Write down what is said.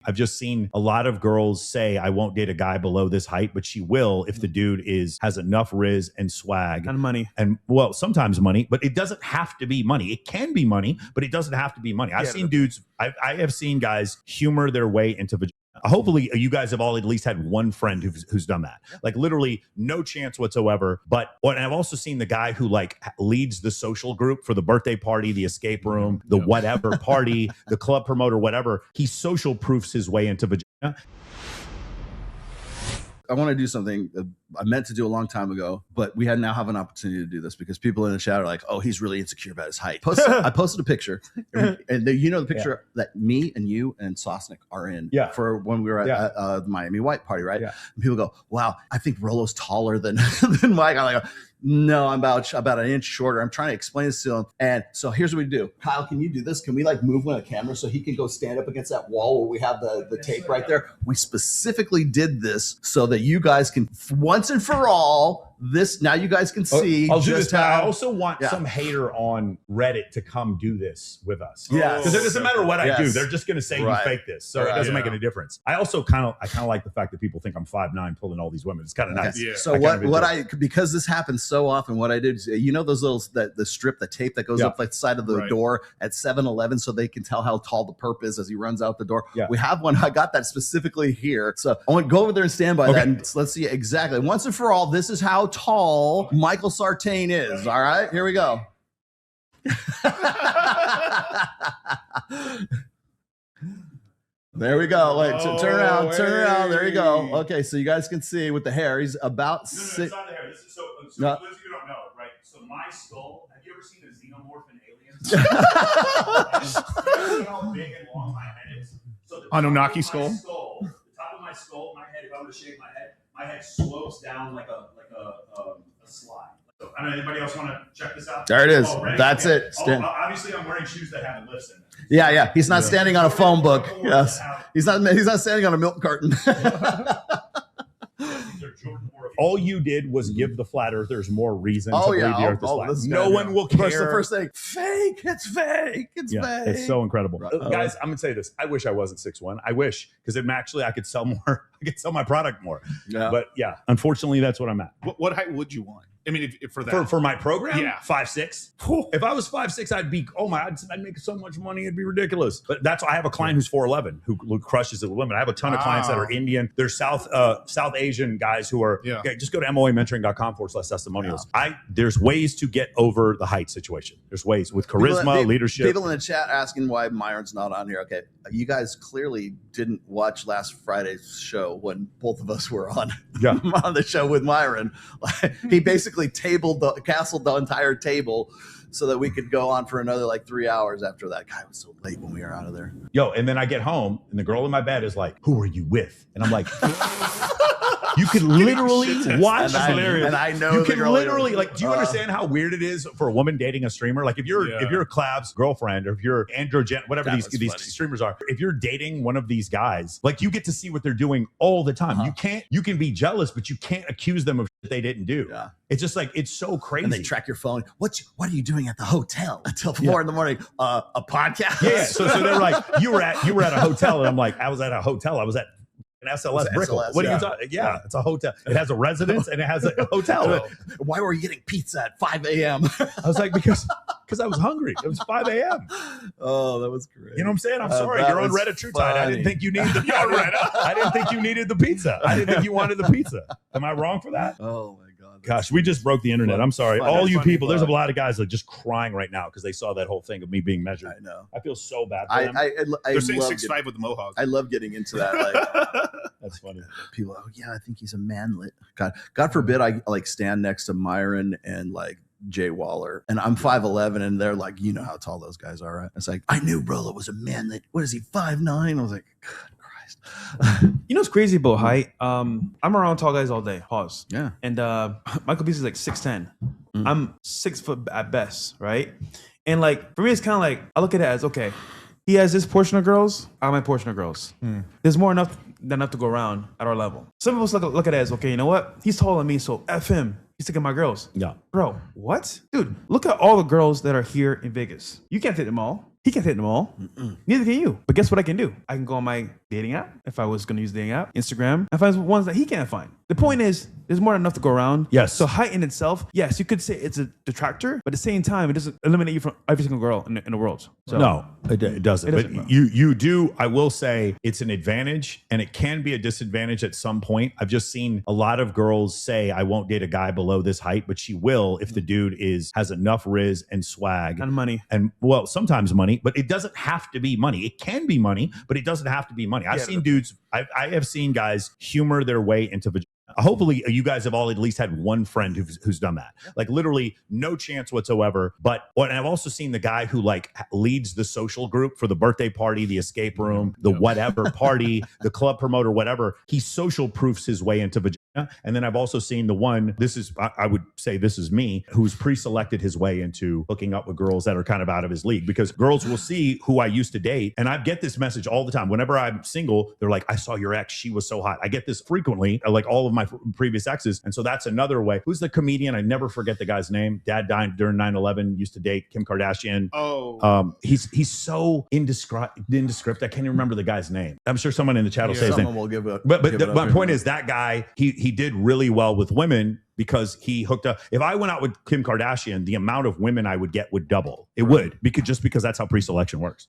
I've just seen a lot of girls say, I won't date a guy below this height, but she will if the dude has enough riz and swag. And money. And well, sometimes money, but it doesn't have to be money. It can be money, but it doesn't have to be money. I've seen dudes, I have seen guys humor their way into vagina. Hopefully you guys have all at least had one friend who's done that. Like literally no chance whatsoever. But and I've also seen the guy who like leads the social group for the birthday party, the escape room, the whatever party, the club promoter, whatever. He social proofs his way into vagina. I want to do something I meant to do a long time ago, but we now have an opportunity to do this because people in the chat are like, oh, he's really insecure about his height. I posted a picture, and the picture that me and you and Sosnick are in for when we were at the Miami White party, right? Yeah. And people go, wow, I think Rollo's taller than Mike. I'm like, no, I'm about an inch shorter. I'm trying to explain this to him. And so here's what we do. Kyle, can you do this? Can we like move one of the camera so he can go stand up against that wall where we have the tape right there? We specifically did this so that you guys can once and for all, now you guys can see. I'll do this. I also want some hater on Reddit to come do this with us. Yeah, because it doesn't matter what I do; they're just going to say you fake this, so it doesn't make any difference. I also kind of like the fact that people think I'm 5'9", pulling all these women. It's kind of nice. Yeah. So because this happens so often, what I did is, those little the strip, the tape that goes up like the side of the door at 7-Eleven, so they can tell how tall the perp is as he runs out the door. Yeah. We have one. I got that specifically here, so I want to go over there and stand by that, and let's see exactly once and for all. This is how tall Michael Sartain is. All right, here we go. There we go. Wait, turn around. There you go. Okay, so you guys can see with the hair, he's about six. No, it's not the hair. This is so for those of you who don't know, right? So my skull. Have you ever seen a xenomorph in Aliens? How big and long my head is. So the Anunnaki skull. The top of my skull, my head. If I were to shave my head slopes down like a slide. So, I don't know, anybody else want to check this out? There it is. That's it. Obviously, I'm wearing shoes that have lifts in them. Yeah. He's not standing on a phone book. Yes. He's not standing on a milk carton. All you did was give the flat earthers more reason to believe the earth is flat. No one will care. The first thing, fake. It's fake. It's fake. It's so incredible. Right. Guys, I'm going to say this. I wish I wasn't 6'1". I wish, because I could sell more. I could sell my product more. Yeah. But yeah, unfortunately, that's what I'm at. What height would you want? I mean, if for that. For my program? Yeah. 5'6". If I was 5'6", I'd be, I'd make so much money, it'd be ridiculous. But I have a client who's 4'11", who crushes it with women. I have a ton of clients that are Indian. There's South Asian guys who are, just go to moamentoring.com/testimonials. There's ways to get over the height situation. There's ways with charisma, leadership. People in the chat asking why Myron's not on here. Okay, you guys clearly didn't watch last Friday's show when both of us were on the show with Myron. He basically castled the entire table so that we could go on for another 3 hours after that. Guy was so late when we were out of there. And then I get home and the girl in my bed is like, who are you with? And I'm like, you could literally watch me. And I know you can literally do you understand how weird it is for a woman dating a streamer? Like if you're Clav's girlfriend, or if you're Androgen, whatever these streamers are, if you're dating one of these guys, you get to see what they're doing all the time. You can be jealous, but you can't accuse them of shit they didn't do. Yeah. It's just it's so crazy. And they track your phone. What are you doing at the hotel until 4 in the morning? A podcast. Yeah. So they're like, you were at a hotel, and I'm like, I was at a hotel. I was at an SLS Brickell. What are you talking? Yeah, it's a hotel. It has a residence and it has a hotel. Why were you getting pizza at 5 a.m.? I was like, because I was hungry. It was 5 a.m. Oh, that was great. You know what I'm saying? I'm sorry. You're on Reddit True Tide. I didn't think you needed the I didn't think you needed the pizza. I didn't think you wanted the pizza. Am I wrong for that? Oh my God. Gosh, we just broke the internet. I'm sorry. All you people, there's a lot of guys just crying right now because they saw that whole thing of me being measured. I know. I feel so bad for them. They're saying 6'5" with the mohawk. I love getting into that. That's funny. People, I think he's a manlet. God forbid I stand next to Myron and Jay Waller, and I'm 5'11", and they're like, you know how tall those guys are, right? It's like, I knew Rollo was a manlet. What is he, 5'9"? I was like, God Christ. You know what's crazy about height? I'm around tall guys all day. Pause. Yeah. And Michael Beasley is 6'10". I'm 6 foot at best, right? And for me, it's kind of I look at it as, okay, he has this portion of girls, I have my portion of girls. There's more than enough to go around at our level. Some of us look at it as, okay, you know what? He's taller than me, so F him. He's taking my girls. Yeah. Bro, what? Dude, look at all the girls that are here in Vegas. You can't take them all. He can't hit them all. Neither can you. But guess what I can do? I can go on my dating app, if I was going to use dating app, Instagram, and find ones that he can't find. The point is, there's more than enough to go around. Yes. So height in itself, yes, you could say it's a detractor, but at the same time, it doesn't eliminate you from every single girl in the world. So, no, it doesn't. It doesn't, but bro. you do. I will say it's an advantage, and it can be a disadvantage at some point. I've just seen a lot of girls say, "I won't date a guy below this height," but she will if the dude has enough riz and swag And money. and well, sometimes money, but it doesn't have to be money. It can be money, but it doesn't have to be money. I've seen dudes. I have seen guys humor their way into vagina. Hopefully you guys have all at least had one friend who's done that. Like literally no chance whatsoever. And I've also seen the guy who like leads the social group for the birthday party, the escape room, the whatever party, the club promoter, whatever. He social proofs his way into vagina. And then I've also seen the one, I would say this is me, who's pre-selected his way into hooking up with girls that are kind of out of his league, because girls will see who I used to date. And I get this message all the time. Whenever I'm single, they're like, I saw your ex. She was so hot. I get this frequently, like all of my previous exes. And so that's another way. Who's the comedian? I never forget the guy's name. Dad died during 9/11, used to date Kim Kardashian. He's so indescript. I can't even remember the guy's name. I'm sure someone in the chat will say his name. Will give it. But my point is that guy, he did really well with women because he hooked up. If I went out with Kim Kardashian, the amount of women I would get would double. It would, because that's how pre-selection works.